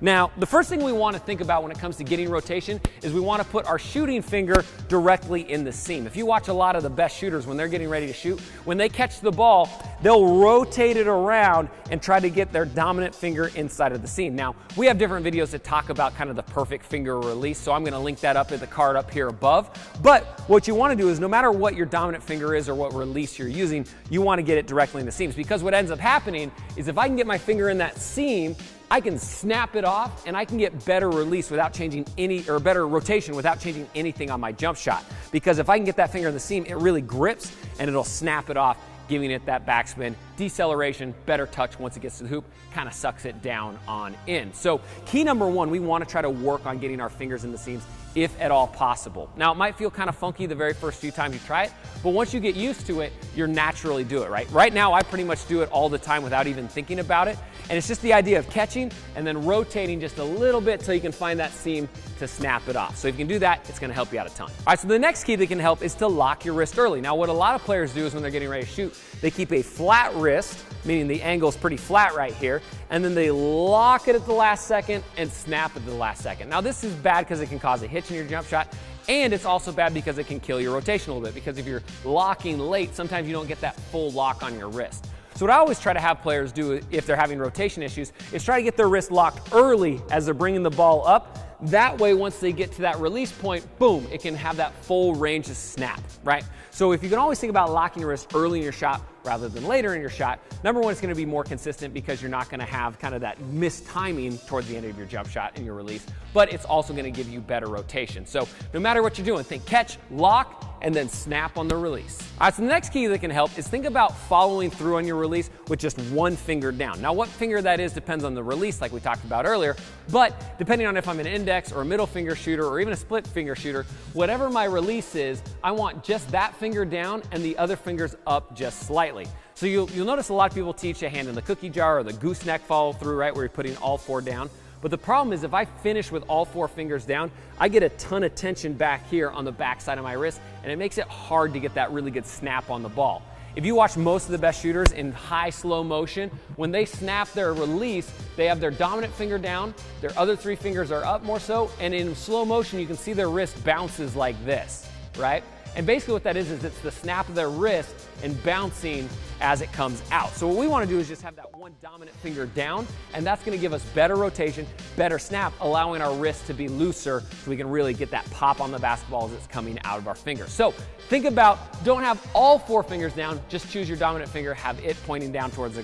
Now, the first thing we want to think about when it comes to getting rotation is we want to put our shooting finger directly in the seam. If you watch a lot of the best shooters when they're getting ready to shoot, when they catch the ball, they'll rotate it around and try to get their dominant finger inside of the seam. Now, we have different videos that talk about kind of the perfect finger release, so I'm going to link that up in the card up here above. But what you want to do is no matter what your dominant finger is or what release you're using, you want to get it directly in the seams, because what ends up happening is if I can get my finger in that seam, I can snap it off and I can get better release without changing or better rotation without changing anything on my jump shot. Because if I can get that finger in the seam, it really grips and it'll snap it off, giving it that backspin, deceleration, better touch once it gets to the hoop, kind of sucks it down on in. So key number one, we want to try to work on getting our fingers in the seams if at all possible. Now, it might feel kind of funky the very first few times you try it, but once you get used to it, you'll naturally do it, right? Right now, I pretty much do it all the time without even thinking about it. And it's just the idea of catching and then rotating just a little bit till you can find that seam to snap it off. So if you can do that, it's gonna help you out a ton. All right, so the next key that can help is to lock your wrist early. Now, what a lot of players do is when they're getting ready to shoot, they keep a flat wrist, meaning the angle's pretty flat right here, and then they lock it at the last second and snap at the last second. Now, this is bad because it can cause a hitch in your jump shot, and it's also bad because it can kill your rotation a little bit, because if you're locking late, sometimes you don't get that full lock on your wrist. So what I always try to have players do if they're having rotation issues is try to get their wrist locked early as they're bringing the ball up. That way, once they get to that release point, boom, it can have that full range of snap, right? So if you can always think about locking your wrist early in your shot rather than later in your shot, number one, it's going to be more consistent because you're not going to have kind of that missed timing towards the end of your jump shot and your release, but it's also going to give you better rotation. So no matter what you're doing, think catch, lock, and then snap on the release. All right, so the next key that can help is think about following through on your release with just one finger down. Now, what finger that is depends on the release, like we talked about earlier, but depending on if I'm an index or a middle finger shooter or even a split finger shooter, whatever my release is, I want just that finger down and the other fingers up just slightly. So you'll notice a lot of people teach a hand in the cookie jar or the gooseneck follow through, right, where you're putting all four down. But the problem is if I finish with all four fingers down, I get a ton of tension back here on the back side of my wrist, and it makes it hard to get that really good snap on the ball. If you watch most of the best shooters in high slow motion, when they snap their release, they have their dominant finger down, their other three fingers are up more so, and in slow motion you can see their wrist bounces like this, right? And basically what that is it's the snap of their wrist and bouncing as it comes out. So what we want to do is just have that one dominant finger down, and that's going to give us better rotation, better snap, allowing our wrist to be looser so we can really get that pop on the basketball as it's coming out of our fingers. So think about, don't have all four fingers down, just choose your dominant finger, have it pointing down towards the